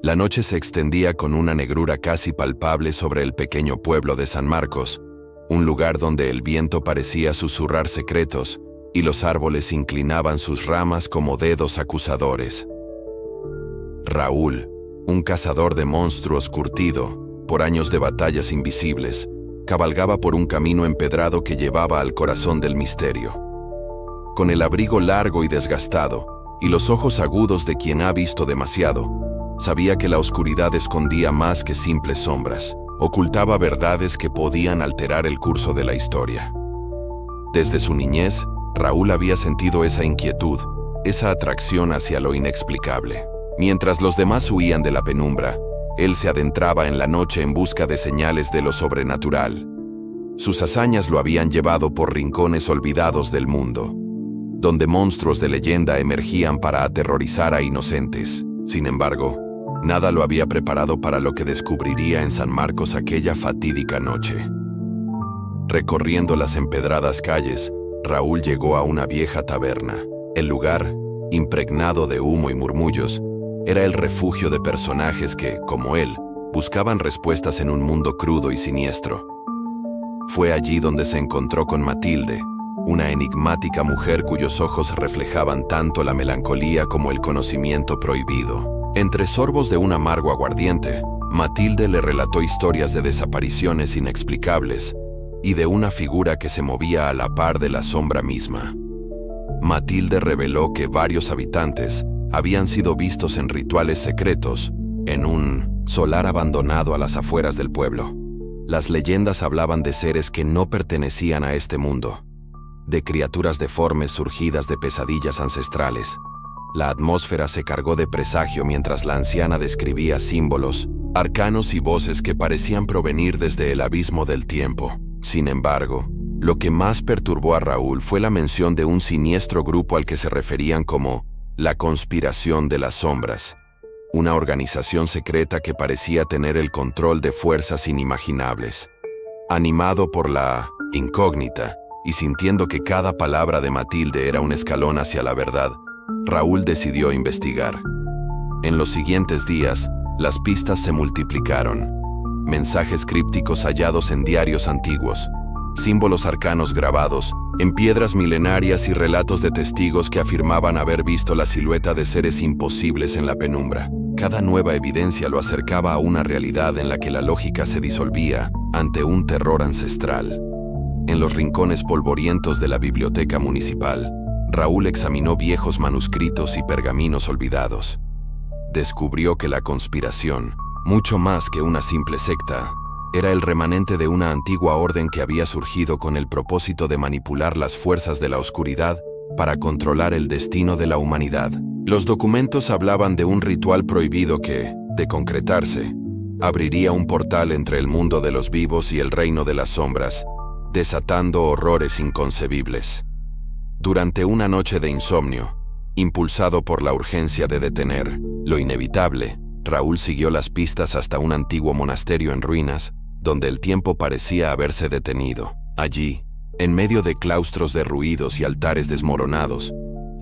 La noche se extendía con una negrura casi palpable sobre el pequeño pueblo de San Marcos, un lugar donde el viento parecía susurrar secretos y los árboles inclinaban sus ramas como dedos acusadores. Raúl, un cazador de monstruos curtido por años de batallas invisibles, cabalgaba por un camino empedrado que llevaba al corazón del misterio. Con el abrigo largo y desgastado, y los ojos agudos de quien ha visto demasiado, sabía que la oscuridad escondía más que simples sombras, ocultaba verdades que podían alterar el curso de la historia. Desde su niñez, Raúl había sentido esa inquietud, esa atracción hacia lo inexplicable. Mientras los demás huían de la penumbra, él se adentraba en la noche en busca de señales de lo sobrenatural. Sus hazañas lo habían llevado por rincones olvidados del mundo, donde monstruos de leyenda emergían para aterrorizar a inocentes. Sin embargo, nada lo había preparado para lo que descubriría en San Marcos aquella fatídica noche. Recorriendo las empedradas calles, Raúl llegó a una vieja taberna. El lugar, impregnado de humo y murmullos, era el refugio de personajes que, como él, buscaban respuestas en un mundo crudo y siniestro. Fue allí donde se encontró con Matilde, una enigmática mujer cuyos ojos reflejaban tanto la melancolía como el conocimiento prohibido. Entre sorbos de un amargo aguardiente, Matilde le relató historias de desapariciones inexplicables y de una figura que se movía a la par de la sombra misma. Matilde reveló que varios habitantes habían sido vistos en rituales secretos en un solar abandonado a las afueras del pueblo. Las leyendas hablaban de seres que no pertenecían a este mundo, de criaturas deformes surgidas de pesadillas ancestrales. La atmósfera se cargó de presagio mientras la anciana describía símbolos, arcanos y voces que parecían provenir desde el abismo del tiempo. Sin embargo, lo que más perturbó a Raúl fue la mención de un siniestro grupo al que se referían como la Conspiración de las Sombras, una organización secreta que parecía tener el control de fuerzas inimaginables. Animado por la incógnita y sintiendo que cada palabra de Matilde era un escalón hacia la verdad, Raúl decidió investigar. En los siguientes días, las pistas se multiplicaron. Mensajes crípticos hallados en diarios antiguos, símbolos arcanos grabados en piedras milenarias y relatos de testigos que afirmaban haber visto la silueta de seres imposibles en la penumbra. Cada nueva evidencia lo acercaba a una realidad en la que la lógica se disolvía ante un terror ancestral. En los rincones polvorientos de la biblioteca municipal, Raúl examinó viejos manuscritos y pergaminos olvidados. Descubrió que la conspiración, mucho más que una simple secta, era el remanente de una antigua orden que había surgido con el propósito de manipular las fuerzas de la oscuridad para controlar el destino de la humanidad. Los documentos hablaban de un ritual prohibido que, de concretarse, abriría un portal entre el mundo de los vivos y el reino de las sombras, desatando horrores inconcebibles. Durante una noche de insomnio, impulsado por la urgencia de detener lo inevitable, Raúl siguió las pistas hasta un antiguo monasterio en ruinas, donde el tiempo parecía haberse detenido. Allí, en medio de claustros derruidos y altares desmoronados,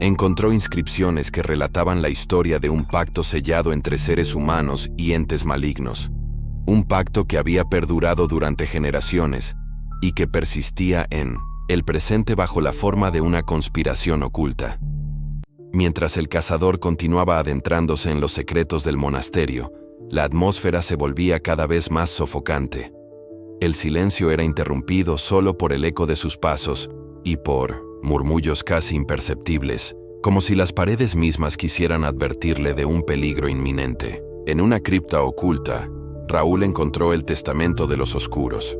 encontró inscripciones que relataban la historia de un pacto sellado entre seres humanos y entes malignos. Un pacto que había perdurado durante generaciones y que persistía en el presente bajo la forma de una conspiración oculta. Mientras el cazador continuaba adentrándose en los secretos del monasterio, la atmósfera se volvía cada vez más sofocante. El silencio era interrumpido solo por el eco de sus pasos y por murmullos casi imperceptibles, como si las paredes mismas quisieran advertirle de un peligro inminente. En una cripta oculta, Raúl encontró el Testamento de los Oscuros,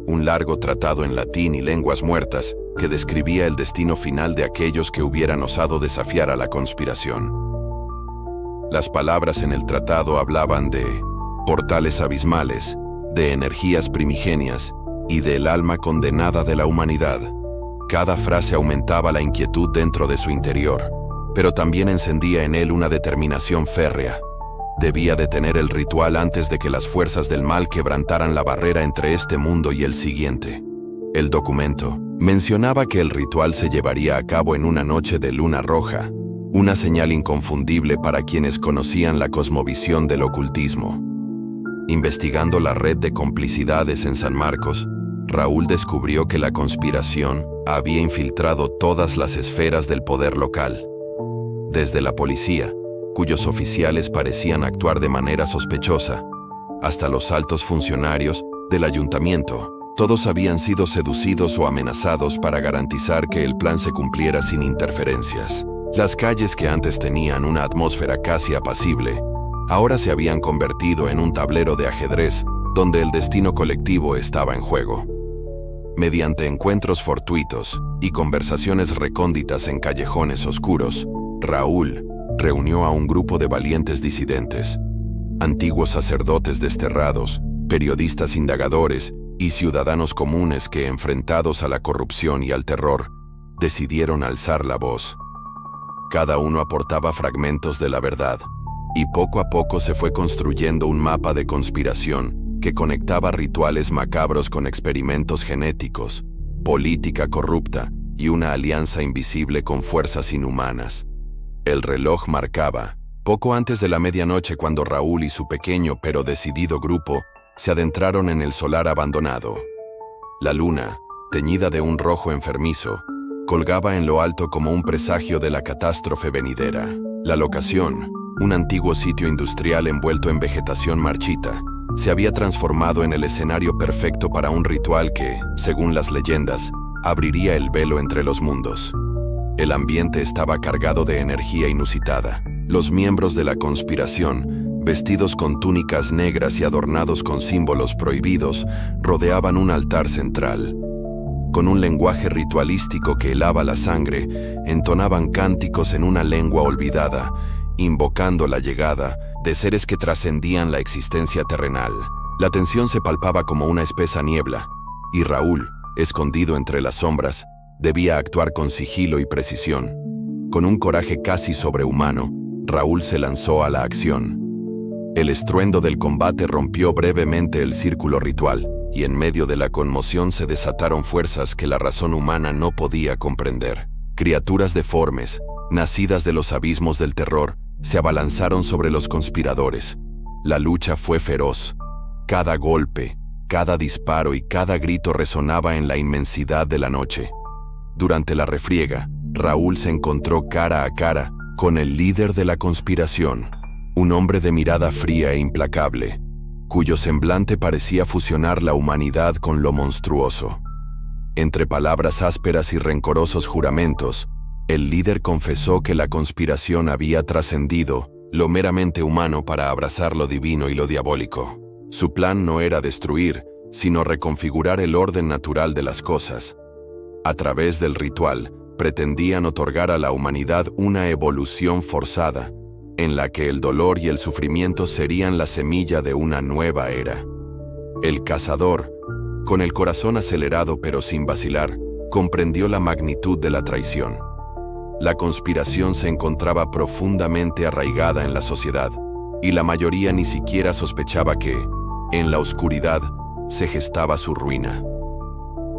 un largo tratado en latín y lenguas muertas que describía el destino final de aquellos que hubieran osado desafiar a la conspiración. Las palabras en el tratado hablaban de portales abismales, de energías primigenias y del alma condenada de la humanidad. Cada frase aumentaba la inquietud dentro de su interior, pero también encendía en él una determinación férrea. Debía detener el ritual antes de que las fuerzas del mal quebrantaran la barrera entre este mundo y el siguiente. El documento mencionaba que el ritual se llevaría a cabo en una noche de luna roja, una señal inconfundible para quienes conocían la cosmovisión del ocultismo. Investigando la red de complicidades en San Marcos, Raúl descubrió que la conspiración había infiltrado todas las esferas del poder local. Desde la policía, cuyos oficiales parecían actuar de manera sospechosa, hasta los altos funcionarios del ayuntamiento, todos habían sido seducidos o amenazados para garantizar que el plan se cumpliera sin interferencias. Las calles que antes tenían una atmósfera casi apacible, ahora se habían convertido en un tablero de ajedrez donde el destino colectivo estaba en juego. Mediante encuentros fortuitos y conversaciones recónditas en callejones oscuros, Raúl reunió a un grupo de valientes disidentes, antiguos sacerdotes desterrados, periodistas indagadores y ciudadanos comunes que, enfrentados a la corrupción y al terror, decidieron alzar la voz. Cada uno aportaba fragmentos de la verdad, y poco a poco se fue construyendo un mapa de conspiración que conectaba rituales macabros con experimentos genéticos, política corrupta y una alianza invisible con fuerzas inhumanas. El reloj marcaba, poco antes de la medianoche, cuando Raúl y su pequeño pero decidido grupo se adentraron en el solar abandonado. La luna, teñida de un rojo enfermizo, colgaba en lo alto como un presagio de la catástrofe venidera. La locación, un antiguo sitio industrial envuelto en vegetación marchita, se había transformado en el escenario perfecto para un ritual que, según las leyendas, abriría el velo entre los mundos. El ambiente estaba cargado de energía inusitada. Los miembros de la conspiración, vestidos con túnicas negras y adornados con símbolos prohibidos, rodeaban un altar central. Con un lenguaje ritualístico que helaba la sangre, entonaban cánticos en una lengua olvidada, invocando la llegada de seres que trascendían la existencia terrenal. La tensión se palpaba como una espesa niebla, y Raúl, escondido entre las sombras, debía actuar con sigilo y precisión. Con un coraje casi sobrehumano, Raúl se lanzó a la acción. El estruendo del combate rompió brevemente el círculo ritual, y en medio de la conmoción se desataron fuerzas que la razón humana no podía comprender. Criaturas deformes, nacidas de los abismos del terror, se abalanzaron sobre los conspiradores. La lucha fue feroz. Cada golpe, cada disparo y cada grito resonaba en la inmensidad de la noche. Durante la refriega, Raúl se encontró cara a cara con el líder de la conspiración, un hombre de mirada fría e implacable, cuyo semblante parecía fusionar la humanidad con lo monstruoso. Entre palabras ásperas y rencorosos juramentos, el líder confesó que la conspiración había trascendido lo meramente humano para abrazar lo divino y lo diabólico. Su plan no era destruir, sino reconfigurar el orden natural de las cosas. A través del ritual, pretendían otorgar a la humanidad una evolución forzada, en la que el dolor y el sufrimiento serían la semilla de una nueva era. El cazador, con el corazón acelerado pero sin vacilar, comprendió la magnitud de la traición. La conspiración se encontraba profundamente arraigada en la sociedad, y la mayoría ni siquiera sospechaba que, en la oscuridad, se gestaba su ruina.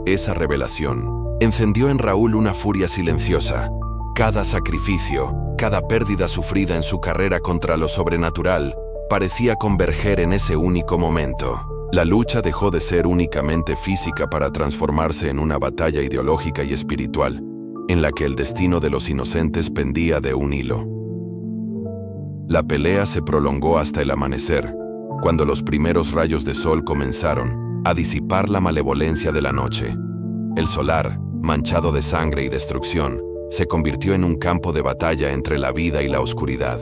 Esa revelación encendió en Raúl una furia silenciosa. Cada sacrificio, cada pérdida sufrida en su carrera contra lo sobrenatural, parecía converger en ese único momento. La lucha dejó de ser únicamente física para transformarse en una batalla ideológica y espiritual, en la que el destino de los inocentes pendía de un hilo. La pelea se prolongó hasta el amanecer, cuando los primeros rayos de sol comenzaron a disipar la malevolencia de la noche. El solar, manchado de sangre y destrucción, se convirtió en un campo de batalla entre la vida y la oscuridad.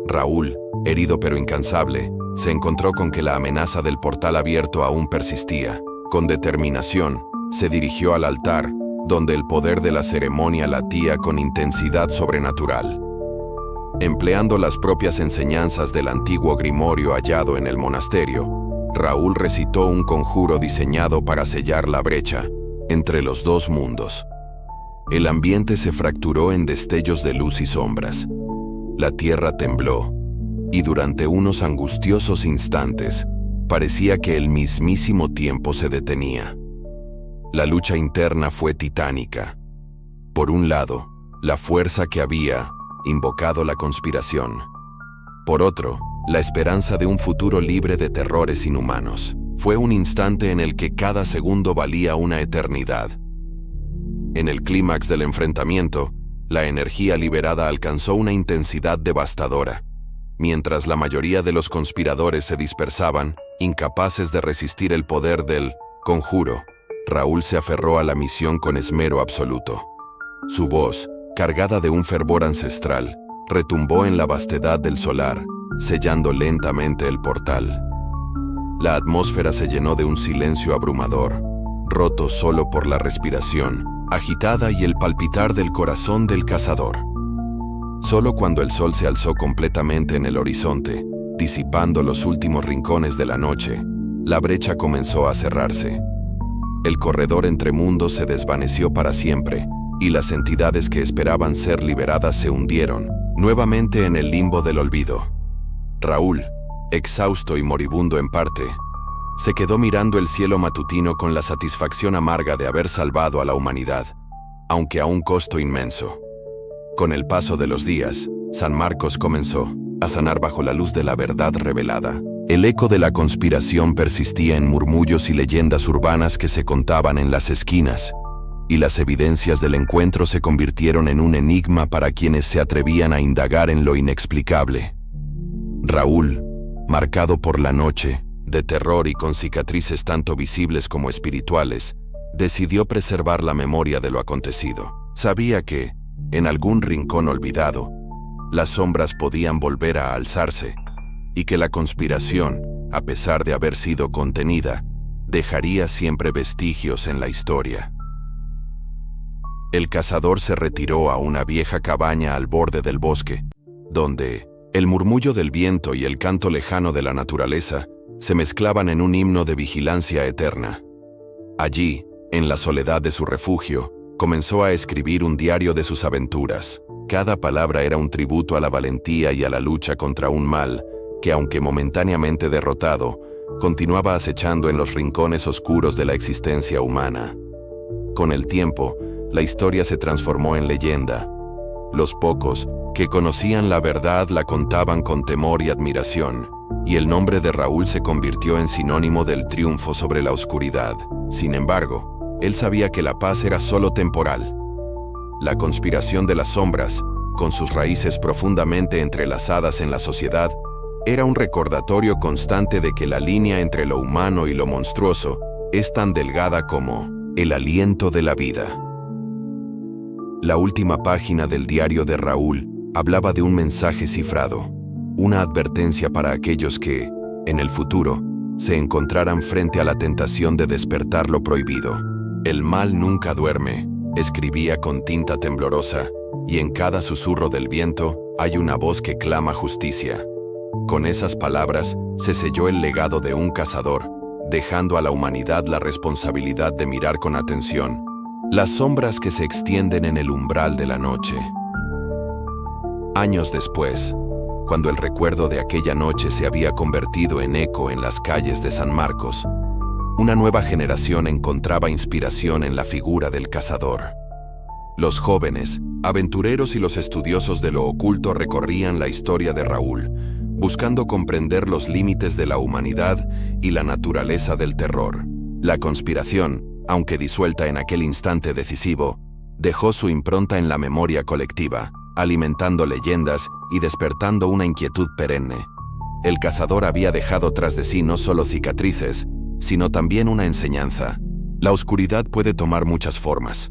Raúl, herido pero incansable, se encontró con que la amenaza del portal abierto aún persistía. Con determinación, se dirigió al altar, donde el poder de la ceremonia latía con intensidad sobrenatural. Empleando las propias enseñanzas del antiguo grimorio hallado en el monasterio, Raúl recitó un conjuro diseñado para sellar la brecha entre los dos mundos. El ambiente se fracturó en destellos de luz y sombras. La tierra tembló, y durante unos angustiosos instantes, parecía que el mismísimo tiempo se detenía. La lucha interna fue titánica. Por un lado, la fuerza que había invocado la conspiración. Por otro, la esperanza de un futuro libre de terrores inhumanos. Fue un instante en el que cada segundo valía una eternidad. En el clímax del enfrentamiento, la energía liberada alcanzó una intensidad devastadora. Mientras la mayoría de los conspiradores se dispersaban, incapaces de resistir el poder del conjuro, Raúl se aferró a la misión con esmero absoluto. Su voz, cargada de un fervor ancestral, retumbó en la vastedad del solar, sellando lentamente el portal. La atmósfera se llenó de un silencio abrumador, roto solo por la respiración, agitada y el palpitar del corazón del cazador. Solo cuando el sol se alzó completamente en el horizonte, disipando los últimos rincones de la noche, la brecha comenzó a cerrarse. El corredor entre mundos se desvaneció para siempre, y las entidades que esperaban ser liberadas se hundieron, nuevamente en el limbo del olvido. Raúl, exhausto y moribundo en parte, se quedó mirando el cielo matutino con la satisfacción amarga de haber salvado a la humanidad, aunque a un costo inmenso. Con el paso de los días, San Marcos comenzó a sanar bajo la luz de la verdad revelada. El eco de la conspiración persistía en murmullos y leyendas urbanas que se contaban en las esquinas, y las evidencias del encuentro se convirtieron en un enigma para quienes se atrevían a indagar en lo inexplicable. Raúl, marcado por la noche, de terror y con cicatrices tanto visibles como espirituales, decidió preservar la memoria de lo acontecido. Sabía que, en algún rincón olvidado, las sombras podían volver a alzarse, y que la conspiración, a pesar de haber sido contenida, dejaría siempre vestigios en la historia. El cazador se retiró a una vieja cabaña al borde del bosque, donde el murmullo del viento y el canto lejano de la naturaleza se mezclaban en un himno de vigilancia eterna. Allí, en la soledad de su refugio, comenzó a escribir un diario de sus aventuras. Cada palabra era un tributo a la valentía y a la lucha contra un mal que, aunque momentáneamente derrotado, continuaba acechando en los rincones oscuros de la existencia humana. Con el tiempo, la historia se transformó en leyenda. Los pocos que conocían la verdad la contaban con temor y admiración, y el nombre de Raúl se convirtió en sinónimo del triunfo sobre la oscuridad. Sin embargo, él sabía que la paz era solo temporal. La conspiración de las sombras, con sus raíces profundamente entrelazadas en la sociedad, era un recordatorio constante de que la línea entre lo humano y lo monstruoso es tan delgada como el aliento de la vida. La última página del diario de Raúl hablaba de un mensaje cifrado, una advertencia para aquellos que, en el futuro, se encontraran frente a la tentación de despertar lo prohibido. El mal nunca duerme, escribía con tinta temblorosa, y en cada susurro del viento hay una voz que clama justicia. Con esas palabras se selló el legado de un cazador, dejando a la humanidad la responsabilidad de mirar con atención las sombras que se extienden en el umbral de la noche. Años después, cuando el recuerdo de aquella noche se había convertido en eco en las calles de San Marcos, una nueva generación encontraba inspiración en la figura del cazador. Los jóvenes, aventureros y los estudiosos de lo oculto recorrían la historia de Raúl, buscando comprender los límites de la humanidad y la naturaleza del terror. La conspiración, aunque disuelta en aquel instante decisivo, dejó su impronta en la memoria colectiva, alimentando leyendas y despertando una inquietud perenne. El cazador había dejado tras de sí no solo cicatrices, sino también una enseñanza. La oscuridad puede tomar muchas formas,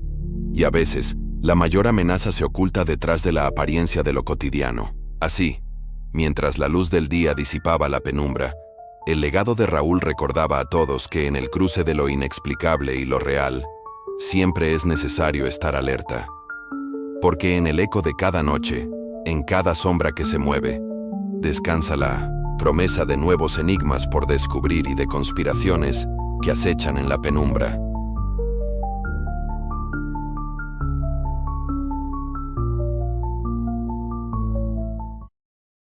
y a veces, la mayor amenaza se oculta detrás de la apariencia de lo cotidiano. Así, mientras la luz del día disipaba la penumbra, el legado de Raúl recordaba a todos que en el cruce de lo inexplicable y lo real, siempre es necesario estar alerta. Porque en el eco de cada noche, en cada sombra que se mueve, descansa la promesa de nuevos enigmas por descubrir y de conspiraciones que acechan en la penumbra.